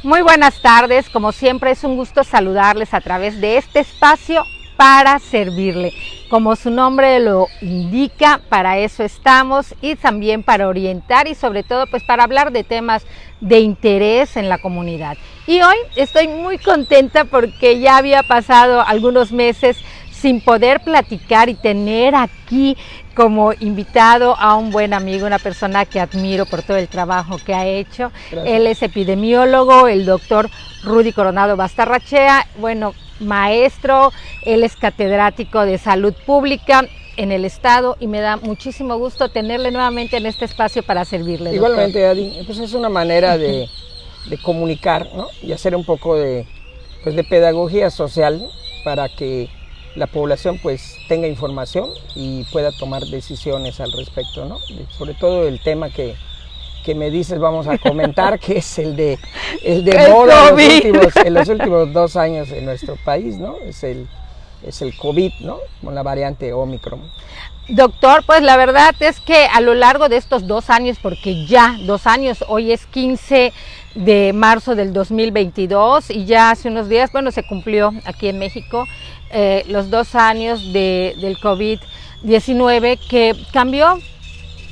Muy buenas tardes, como siempre es un gusto saludarles a través de este espacio para servirle. Como su nombre lo indica, para eso estamos y también para orientar y sobre todo pues para hablar de temas de interés en la comunidad. Y hoy estoy muy contenta porque ya había pasado algunos meses sin poder platicar y tener aquí como invitado a un buen amigo, una persona que admiro por todo el trabajo que ha hecho. Gracias. Él es epidemiólogo, el doctor Rudy Coronado Bastarrachea, bueno, maestro, él es catedrático de salud pública en el estado y me da muchísimo gusto tenerle nuevamente en este espacio para servirle. Igualmente, doctor. Adi, pues es una manera de comunicar, ¿no? Y hacer un poco de pedagogía social para que la población pues tenga información y pueda tomar decisiones al respecto, ¿no? Sobre todo el tema que me dices vamos a comentar, que es el de moda en los últimos 2 años en nuestro país, ¿no? Es el COVID, ¿no? Con la variante Omicron. Doctor, pues la verdad es que a lo largo de estos 2 años, porque ya 2 años, hoy es 15 de marzo del 2022 y ya hace unos días, bueno, se cumplió aquí en México los 2 años del COVID-19 que cambió,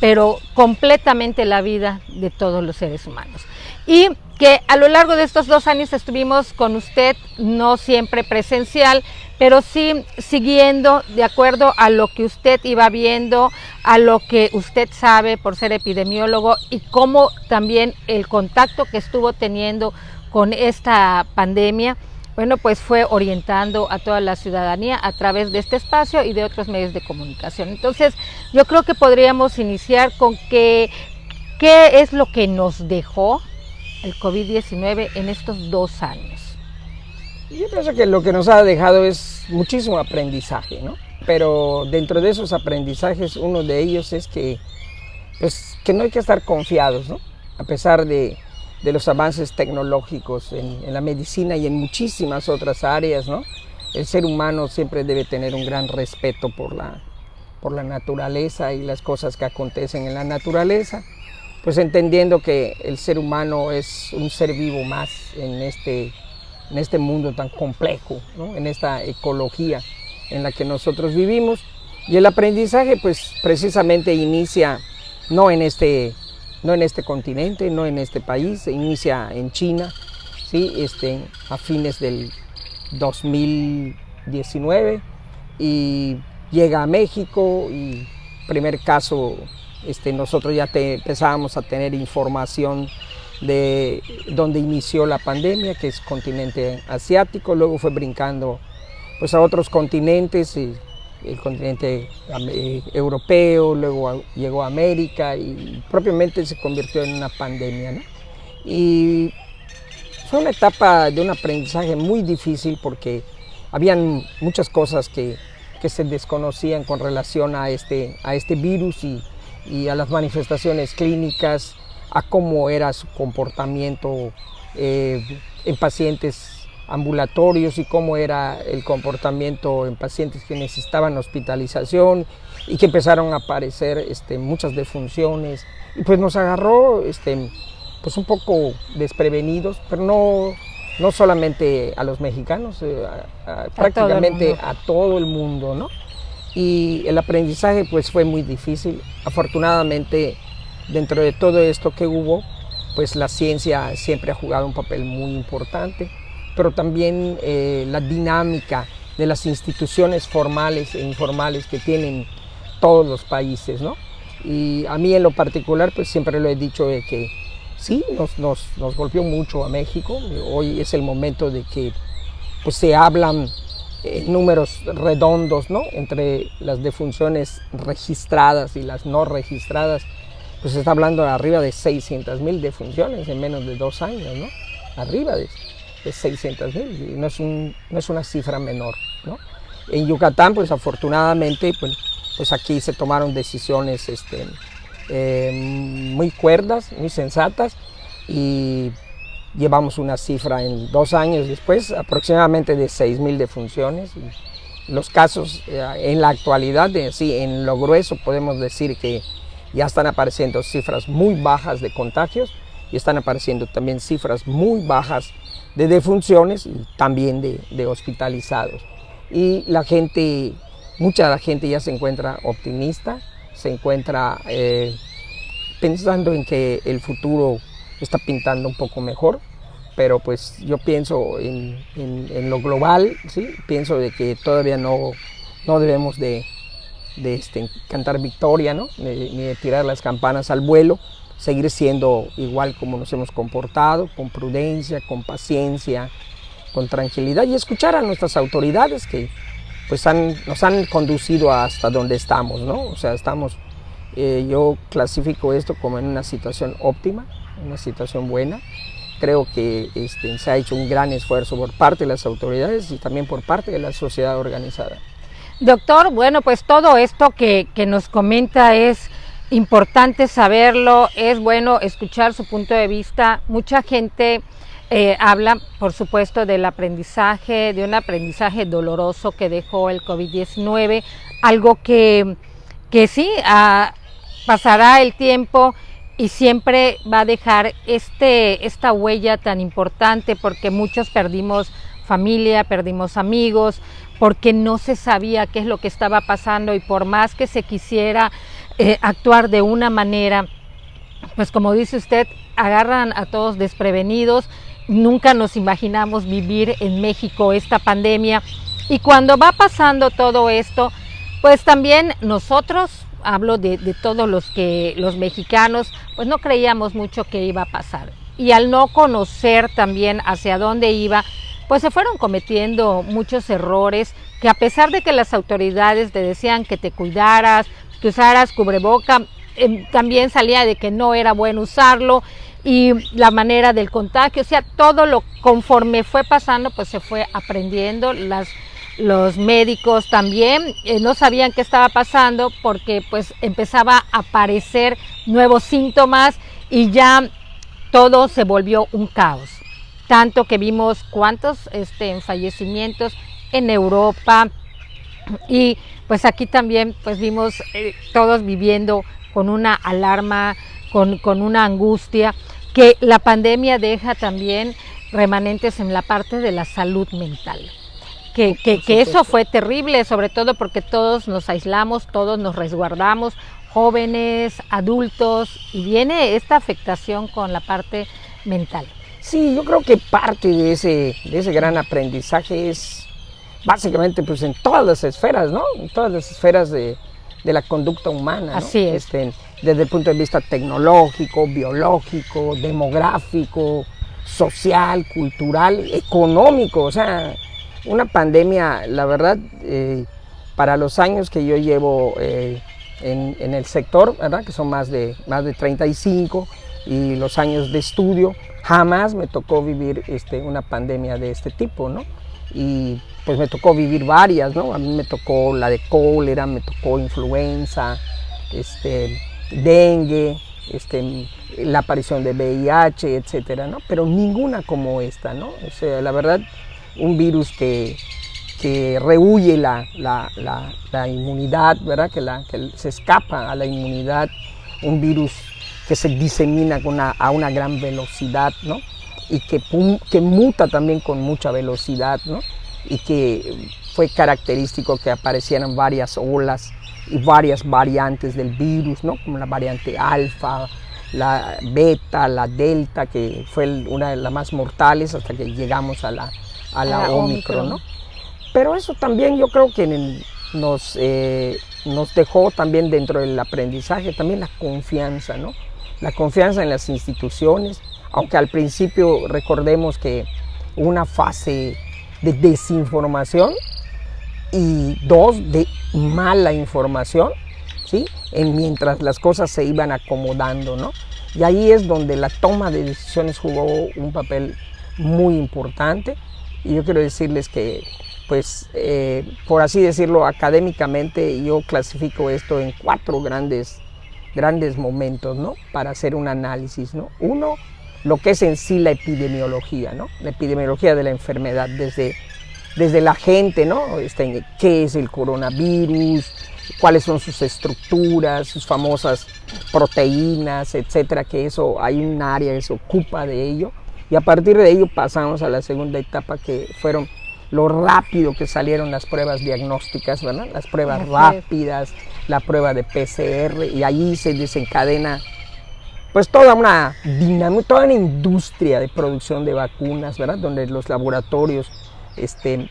pero completamente la vida de todos los seres humanos. Y que a lo largo de estos 2 años estuvimos con usted, no siempre presencial, pero sí siguiendo de acuerdo a lo que usted iba viendo, a lo que usted sabe por ser epidemiólogo y cómo también el contacto que estuvo teniendo con esta pandemia, bueno, pues fue orientando a toda la ciudadanía a través de este espacio y de otros medios de comunicación. Entonces, yo creo que podríamos iniciar con qué es lo que nos dejó el COVID-19 en estos 2 años. Yo pienso que lo que nos ha dejado es muchísimo aprendizaje, ¿no? Pero dentro de esos aprendizajes, uno de ellos es que no hay que estar confiados, ¿no? A pesar de los avances tecnológicos en la medicina y en muchísimas otras áreas, ¿no? El ser humano siempre debe tener un gran respeto por la naturaleza y las cosas que acontecen en la naturaleza, pues entendiendo que el ser humano es un ser vivo más en este mundo tan complejo, ¿no? En esta ecología en la que nosotros vivimos. Y el aprendizaje pues precisamente inicia no en este continente, no en este país, se inicia en China, ¿sí? A fines del 2019 y llega a México y primer caso, nosotros ya empezábamos a tener información de donde inició la pandemia, que es continente asiático, luego fue brincando pues a otros continentes, el continente europeo, luego llegó a América y propiamente se convirtió en una pandemia, ¿no? Y fue una etapa de un aprendizaje muy difícil porque habían muchas cosas que se desconocían con relación a este virus y a las manifestaciones clínicas, a cómo era su comportamiento en pacientes ambulatorios y cómo era el comportamiento en pacientes que necesitaban hospitalización y que empezaron a aparecer muchas defunciones y pues nos agarró pues un poco desprevenidos, pero no solamente a los mexicanos, prácticamente a todo el mundo, ¿no? Y el aprendizaje pues fue muy difícil. Afortunadamente, dentro de todo esto que hubo, pues la ciencia siempre ha jugado un papel muy importante, pero también la dinámica de las instituciones formales e informales que tienen todos los países, ¿no? Y a mí en lo particular, pues siempre lo he dicho de que sí, nos golpeó mucho a México. Hoy es el momento de que pues se hablan números redondos, ¿no? Entre las defunciones registradas y las no registradas, pues se está hablando de arriba de 600,000 defunciones en menos de 2 años, ¿no? Arriba de 600,000, no es una cifra menor, ¿no? En Yucatán, pues afortunadamente, pues aquí se tomaron decisiones muy cuerdas, muy sensatas y llevamos una cifra en 2 años después aproximadamente de 6,000 defunciones. Y los casos en la actualidad, en lo grueso podemos decir que ya están apareciendo cifras muy bajas de contagios y están apareciendo también cifras muy bajas de defunciones y también de hospitalizados. Y la gente, mucha de la gente ya se encuentra optimista, se encuentra pensando en que el futuro está pintando un poco mejor, pero pues yo pienso en lo global, ¿sí? Pienso de que todavía no debemos de cantar victoria, ¿no? Ni de tirar las campanas al vuelo, seguir siendo igual como nos hemos comportado, con prudencia, con paciencia, con tranquilidad, y escuchar a nuestras autoridades que pues nos han conducido hasta donde estamos, ¿no? O sea, yo clasifico esto como en una situación óptima, una situación buena. Creo que se ha hecho un gran esfuerzo por parte de las autoridades y también por parte de la sociedad organizada. Doctor, bueno, pues todo esto que nos comenta es importante saberlo, es bueno escuchar su punto de vista. Mucha gente habla, por supuesto, del aprendizaje, de un aprendizaje doloroso que dejó el COVID-19, algo que sí, pasará el tiempo y siempre va a dejar esta huella tan importante, porque muchos perdimos familia, perdimos amigos, porque no se sabía qué es lo que estaba pasando, y por más que se quisiera actuar de una manera, pues como dice usted, agarran a todos desprevenidos. Nunca nos imaginamos vivir en México esta pandemia, y cuando va pasando todo esto, pues también nosotros, hablo de todos los mexicanos, pues no creíamos mucho que iba a pasar, y al no conocer también hacia dónde iba, pues se fueron cometiendo muchos errores, que a pesar de que las autoridades te decían que te cuidaras, que usaras cubreboca, también salía de que no era bueno usarlo, y la manera del contagio, o sea, todo lo conforme fue pasando, pues se fue aprendiendo. Los médicos también no sabían qué estaba pasando, porque pues empezaba a aparecer nuevos síntomas y ya todo se volvió un caos. Tanto que vimos cuántos fallecimientos en Europa, y pues aquí también pues vimos todos viviendo con una alarma, con una angustia, que la pandemia deja también remanentes en la parte de la salud mental. Que eso fue terrible, sobre todo porque todos nos aislamos, todos nos resguardamos, jóvenes, adultos, y viene esta afectación con la parte mental. Sí, yo creo que parte de ese gran aprendizaje es básicamente pues en todas las esferas, ¿no? En todas las esferas de la conducta humana, ¿no? Así es. Desde el punto de vista tecnológico, biológico, demográfico, social, cultural, económico. O sea, una pandemia, la verdad, para los años que yo llevo en el sector, ¿verdad? Que son más de 35, y los años de estudio, jamás me tocó vivir una pandemia de este tipo, ¿no? Y pues me tocó vivir varias, ¿no? A mí me tocó la de cólera, me tocó influenza, dengue, la aparición de VIH, etcétera, ¿no? Pero ninguna como esta, ¿no? O sea, la verdad, un virus que rehúye la inmunidad, ¿verdad? Que se escapa a la inmunidad, un virus que se disemina a una gran velocidad, ¿no? Y que muta también con mucha velocidad, ¿no? Y que fue característico que aparecieran varias olas y varias variantes del virus, ¿no? Como la variante alfa, la beta, la delta, que fue una de las más mortales hasta que llegamos a la Omicron, ¿no? Pero eso también yo creo que nos dejó también dentro del aprendizaje también la confianza, ¿no? La confianza en las instituciones, aunque al principio recordemos que una fase de desinformación y de mala información, ¿sí? Mientras las cosas se iban acomodando, ¿no? Y ahí es donde la toma de decisiones jugó un papel muy importante, y yo quiero decirles que, pues, por así decirlo, académicamente yo clasifico esto en 4 grandes momentos, ¿no? Para hacer un análisis, ¿no? Uno, lo que es en sí la epidemiología, ¿no? La epidemiología de la enfermedad, desde la gente, ¿no? ¿Qué es el coronavirus? cuáles son sus estructuras, sus famosas proteínas, etcétera, que eso hay un área que se ocupa de ello. Y a partir de ello pasamos a la segunda etapa, que fueron lo rápido que salieron las pruebas diagnósticas, ¿verdad? Las pruebas rápidas, la prueba de PCR, y allí se desencadena pues toda una industria de producción de vacunas, ¿verdad? Donde los laboratorios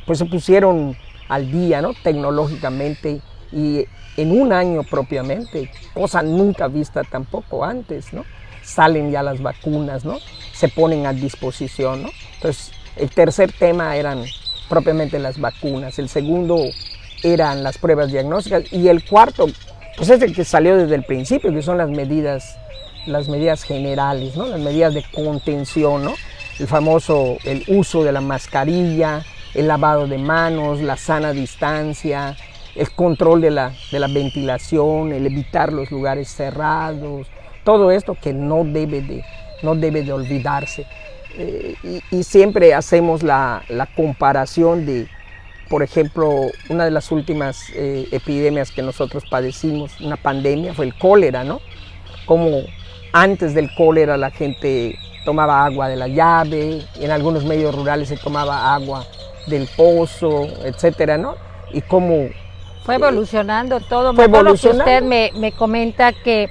pues se pusieron al día, ¿no? Tecnológicamente, y en un año propiamente, cosa nunca vista tampoco antes, ¿no? Salen ya las vacunas, ¿no? Se ponen a disposición, ¿no? Entonces, el tercer tema eran propiamente las vacunas, el segundo eran las pruebas diagnósticas, y el cuarto, pues es el que salió desde el principio, que son las medidas generales, ¿no? Las medidas de contención, ¿no? El uso de la mascarilla, el lavado de manos, la sana distancia, el control de la ventilación, el evitar los lugares cerrados, todo esto que no debe de olvidarse. Y siempre hacemos la comparación de, por ejemplo, una de las últimas epidemias que nosotros padecimos, una pandemia, fue el cólera, ¿no? Como antes del cólera la gente tomaba agua de la llave, en algunos medios rurales se tomaba agua del pozo, etcétera, ¿no? Y cómo fue evolucionando todo. Fue todo evolucionando. Lo que usted me comenta que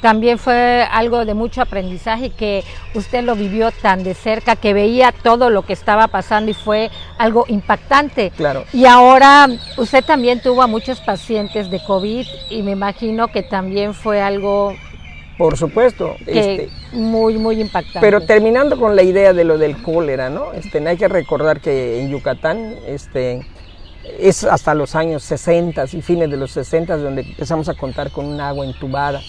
también fue algo de mucho aprendizaje, que usted lo vivió tan de cerca, que veía todo lo que estaba pasando y fue algo impactante. Claro. Y ahora usted también tuvo a muchos pacientes de COVID y me imagino que también fue algo, por supuesto, muy, muy impactante. Pero terminando con la idea de lo del cólera, ¿no? Hay que recordar que en Yucatán, es hasta los años 60 y fines de los 60 donde empezamos a contar con un agua entubada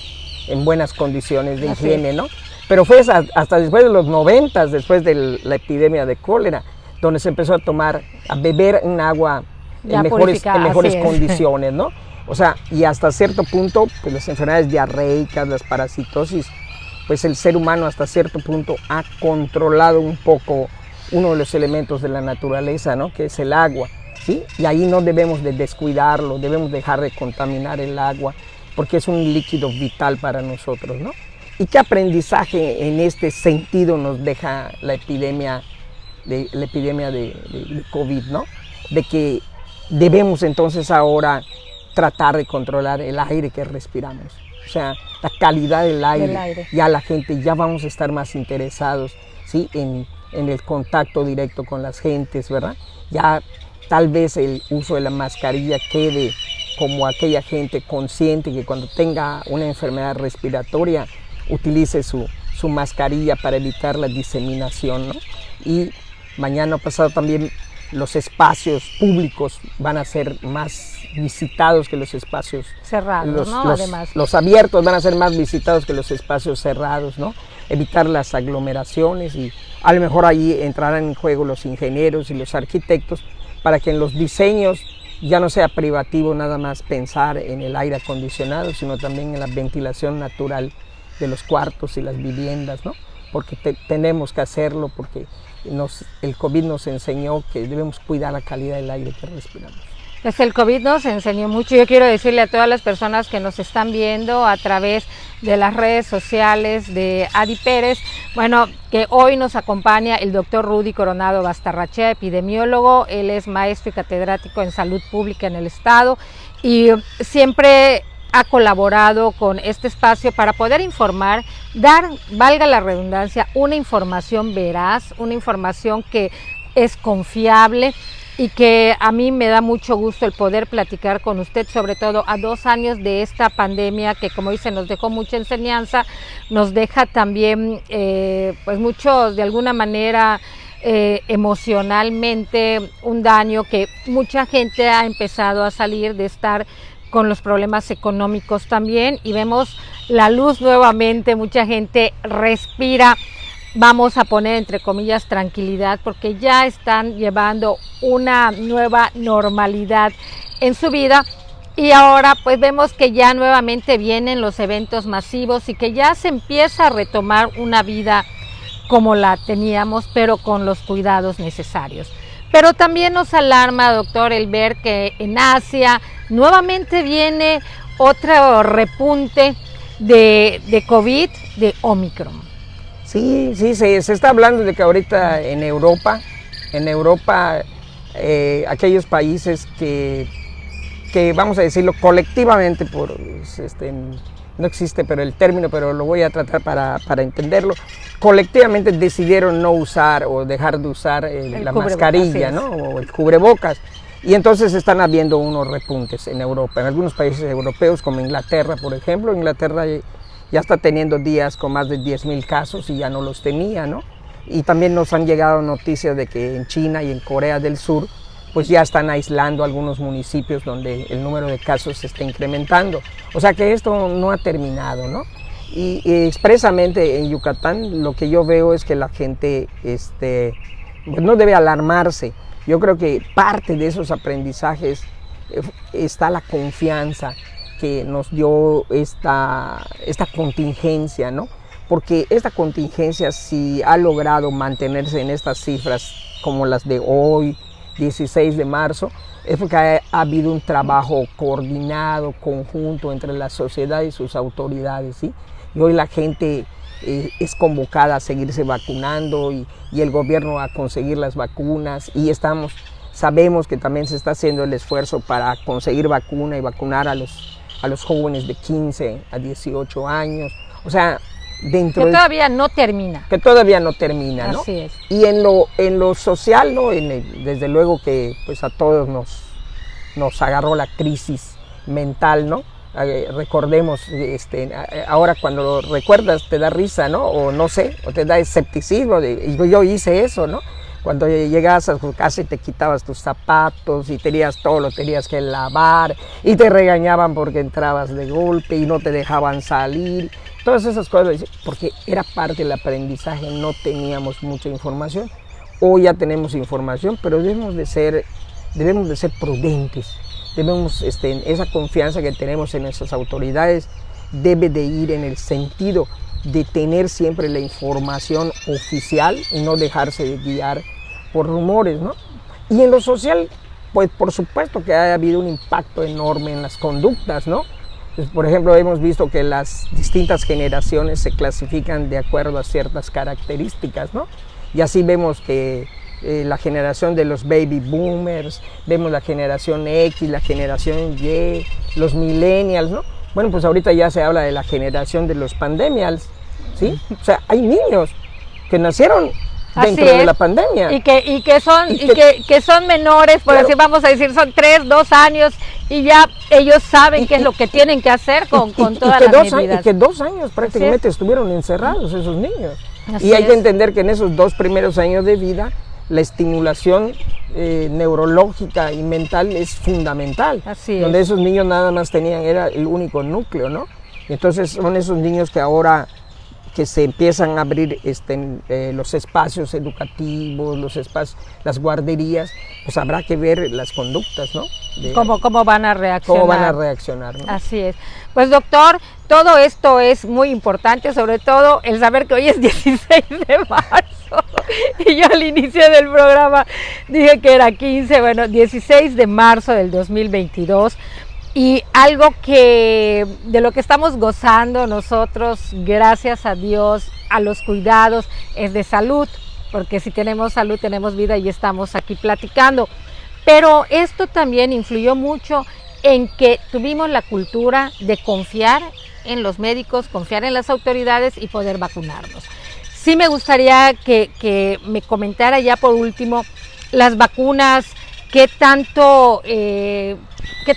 en buenas condiciones de higiene, ¿no? Pero fue hasta después de los 90, después de la epidemia de cólera, donde se empezó a beber un agua en mejores condiciones, ¿no? O sea, y hasta cierto punto, pues las enfermedades diarreicas, las parasitosis, pues el ser humano hasta cierto punto ha controlado un poco uno de los elementos de la naturaleza, ¿no? Que es el agua, ¿sí? Y ahí no debemos de descuidarlo, debemos dejar de contaminar el agua, porque es un líquido vital para nosotros, ¿no? ¿Y qué aprendizaje en este sentido nos deja la epidemia de COVID, ¿no? De que debemos entonces ahora tratar de controlar el aire que respiramos, o sea, la calidad del aire. Ya la gente, ya vamos a estar más interesados, ¿sí? en el contacto directo con las gentes, ¿verdad? Ya tal vez el uso de la mascarilla quede como aquella gente consciente que cuando tenga una enfermedad respiratoria utilice su mascarilla para evitar la diseminación, ¿no? Y mañana pasado también los espacios públicos van a ser más visitados que los espacios cerrados, ¿no? Además, los abiertos van a ser más visitados que los espacios cerrados, ¿no? Evitar las aglomeraciones, y a lo mejor ahí entrarán en juego los ingenieros y los arquitectos para que en los diseños ya no sea privativo nada más pensar en el aire acondicionado, sino también en la ventilación natural de los cuartos y las viviendas, ¿no? Porque tenemos que hacerlo, porque el COVID nos enseñó que debemos cuidar la calidad del aire que respiramos. Pues el COVID nos enseñó mucho. Yo quiero decirle a todas las personas que nos están viendo a través de las redes sociales de Adi Pérez, bueno, que hoy nos acompaña el doctor Rudy Coronado Bastarrachea, epidemiólogo. Él es maestro y catedrático en salud pública en el estado y siempre ha colaborado con este espacio para poder informar, dar, valga la redundancia, una información veraz, una información que es confiable, y que a mí me da mucho gusto el poder platicar con usted, sobre todo a 2 años de esta pandemia que, como dice, nos dejó mucha enseñanza, nos deja también pues mucho, de alguna manera, emocionalmente un daño, que mucha gente ha empezado a salir de estar con los problemas económicos también, y vemos la luz nuevamente, mucha gente respira, vamos a poner entre comillas tranquilidad, porque ya están llevando una nueva normalidad en su vida, y ahora pues vemos que ya nuevamente vienen los eventos masivos y que ya se empieza a retomar una vida como la teníamos, pero con los cuidados necesarios. Pero también nos alarma, doctor, el ver que en Asia nuevamente viene otro repunte de COVID, de Omicron. Sí, se está hablando de que ahorita en Europa, aquellos países que vamos a decirlo colectivamente, no existe pero el término, pero lo voy a tratar para entenderlo, colectivamente decidieron no usar o dejar de usar la mascarilla, ¿no? O el cubrebocas. Y entonces están habiendo unos repuntes en Europa, en algunos países europeos como Inglaterra, por ejemplo. Inglaterra ya está teniendo días con más de 10,000 casos y ya no los tenía, ¿no? Y también nos han llegado noticias de que en China y en Corea del Sur pues ya están aislando algunos municipios donde el número de casos se está incrementando. O sea que esto no ha terminado, ¿no? Y expresamente en Yucatán lo que yo veo es que la gente pues no debe alarmarse. Yo creo que parte de esos aprendizajes está la confianza que nos dio esta contingencia, ¿no? Porque esta contingencia, si ha logrado mantenerse en estas cifras como las de hoy, 16 de marzo, es porque ha habido un trabajo coordinado, conjunto entre la sociedad y sus autoridades, ¿sí? Y hoy la gente es convocada a seguirse vacunando y el gobierno a conseguir las vacunas, y sabemos que también se está haciendo el esfuerzo para conseguir vacuna y vacunar a los jóvenes de 15 a 18 años, o sea, todavía no termina. Que todavía no termina, ¿no? Así es. Y en lo social, ¿no? Desde luego que pues a todos nos agarró la crisis mental, ¿no? Recordemos, ahora cuando lo recuerdas te da risa, ¿no? O no sé, o te da escepticismo, y yo hice eso, ¿no? Cuando llegabas a tu casa y te quitabas tus zapatos y todo lo tenías que lavar y te regañaban porque entrabas de golpe y no te dejaban salir. Todas esas cosas, porque era parte del aprendizaje, no teníamos mucha información. Hoy ya tenemos información, pero debemos de ser prudentes. Esa confianza que tenemos en nuestras autoridades debe de ir en el sentido de tener siempre la información oficial y no dejarse de guiar por rumores, ¿no? Y en lo social, pues por supuesto que ha habido un impacto enorme en las conductas, ¿no? Pues, por ejemplo, hemos visto que las distintas generaciones se clasifican de acuerdo a ciertas características, ¿no? Y así vemos que la generación de los baby boomers, vemos la generación X, la generación Y, los millennials, ¿no? Bueno, pues ahorita ya se habla de la generación de los pandemials, ¿sí? O sea, hay niños que nacieron dentro de la pandemia. Y que son menores, por así vamos a decir, son 3, 2 años, y ya ellos saben qué es lo que tienen que hacer con todas las medidas. Y que 2 años prácticamente estuvieron encerrados esos niños. Así y hay que entender que en esos 2 primeros años de vida, la estimulación neurológica y mental es fundamental. Así donde es. Esos niños nada más era el único núcleo, ¿no? Entonces son esos niños que ahora que se empiezan a abrir los espacios educativos, las guarderías, pues habrá que ver las conductas, ¿no? ¿Cómo van a reaccionar? ¿Cómo van a reaccionar, ¿no? Así es. Pues doctor, todo esto es muy importante, sobre todo el saber que hoy es 16 de marzo. Y yo al inicio del programa dije que era 15, bueno, 16 de marzo del 2022. Y algo de lo que estamos gozando nosotros, gracias a Dios, a los cuidados, es de salud, porque si tenemos salud tenemos vida y estamos aquí platicando. Pero esto también influyó mucho en que tuvimos la cultura de confiar en los médicos, confiar en las autoridades y poder vacunarnos. Sí me gustaría que me comentara ya por último las vacunas, qué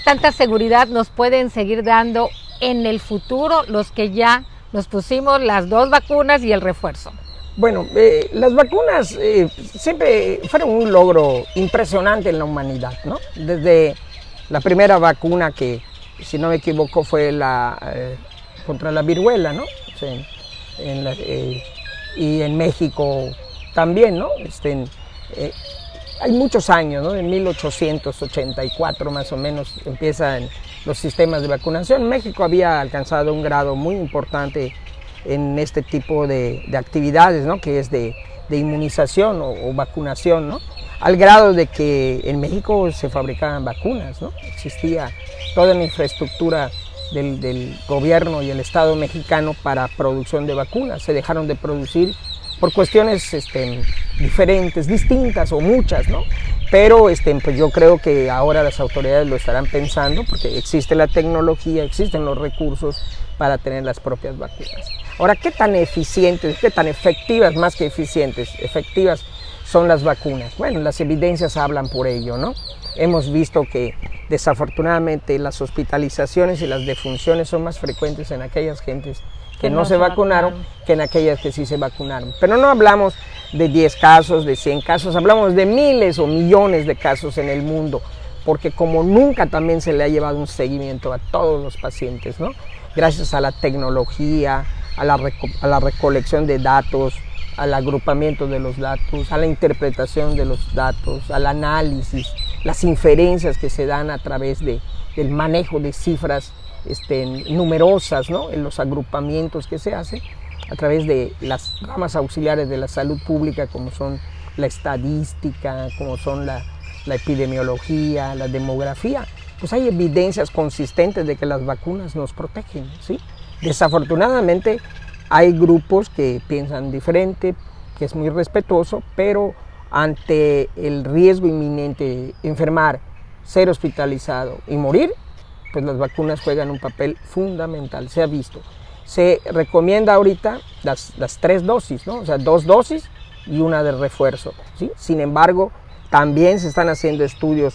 tanta seguridad nos pueden seguir dando en el futuro los que ya nos pusimos las 2 vacunas y el refuerzo. Bueno, las vacunas siempre fueron un logro impresionante en la humanidad, ¿no? Desde la primera vacuna que, si no me equivoco, fue contra la viruela, ¿no? O sea, y en México también, ¿no? Hay muchos años, ¿no? En 1884 más o menos empiezan los sistemas de vacunación. México había alcanzado un grado muy importante en este tipo de actividades, ¿no? Que es de inmunización o vacunación, ¿no? al grado de que en México se fabricaban vacunas, ¿no? Existía toda la infraestructura del gobierno y el Estado mexicano para producción de vacunas. Se dejaron de producir por cuestiones diferentes, distintas o muchas, ¿no? Pero pues yo creo que ahora las autoridades lo estarán pensando porque existe la tecnología, existen los recursos para tener las propias vacunas. Ahora, ¿qué tan eficientes, qué tan efectivas, más que eficientes, efectivas son las vacunas? Bueno, las evidencias hablan por ello, ¿no? Hemos visto que desafortunadamente las hospitalizaciones y las defunciones son más frecuentes en aquellas gentes que no se vacunaron que en aquellas que sí se vacunaron. Pero no hablamos de 10 casos, de 100 casos, hablamos de miles o millones de casos en el mundo, porque como nunca también se le ha llevado un seguimiento a todos los pacientes, ¿no? Gracias a la tecnología, a la recolección de datos, al agrupamiento de los datos, a la interpretación de los datos, al análisis, las inferencias que se dan a través del manejo de cifras numerosas, ¿no? En los agrupamientos que se hacen a través de las ramas auxiliares de la salud pública, como son la estadística, como son la epidemiología, la demografía. Pues hay evidencias consistentes de que las vacunas nos protegen, ¿sí? Desafortunadamente hay grupos que piensan diferente, que es muy respetuoso, pero ante el riesgo inminente de enfermar, ser hospitalizado y morir, pues las vacunas juegan un papel fundamental, se ha visto. Se recomienda ahorita las 3 dosis, ¿no? O sea, 2 dosis y una de refuerzo, ¿sí? Sin embargo, también se están haciendo estudios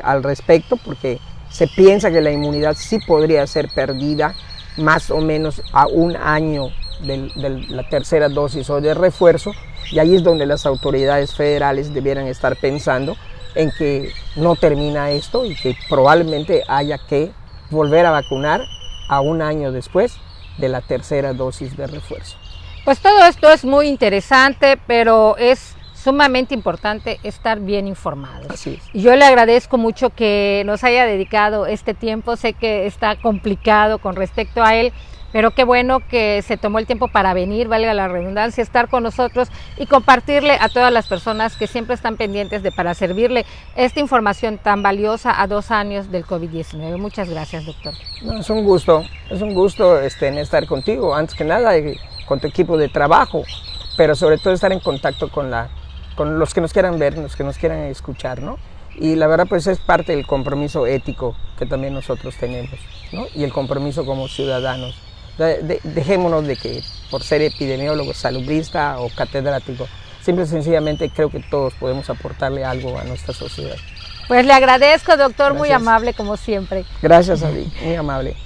al respecto porque se piensa que la inmunidad sí podría ser perdida más o menos a un año de la tercera dosis o de refuerzo, y ahí es donde las autoridades federales debieran estar pensando en que no termina esto y que probablemente haya que volver a vacunar a un año después de la tercera dosis de refuerzo. Pues todo esto es muy interesante, pero es sumamente importante estar bien informados. Así es. Y yo le agradezco mucho que nos haya dedicado este tiempo. Sé que está complicado con respecto a él, pero qué bueno que se tomó el tiempo para venir, valga la redundancia, estar con nosotros y compartirle a todas las personas que siempre están pendientes para servirle esta información tan valiosa a 2 años del COVID-19. Muchas gracias, doctor. No, es un gusto estar contigo, antes que nada, con tu equipo de trabajo, pero sobre todo estar en contacto con los que nos quieran ver, los que nos quieran escuchar, ¿no? Y la verdad, pues es parte del compromiso ético que también nosotros tenemos, ¿no? Y el compromiso como ciudadanos. Dejémonos de que por ser epidemiólogo, salubrista o catedrático, simple y sencillamente creo que todos podemos aportarle algo a nuestra sociedad. Pues le agradezco, doctor, Gracias. muy amable como siempre. Gracias a ti, muy amable.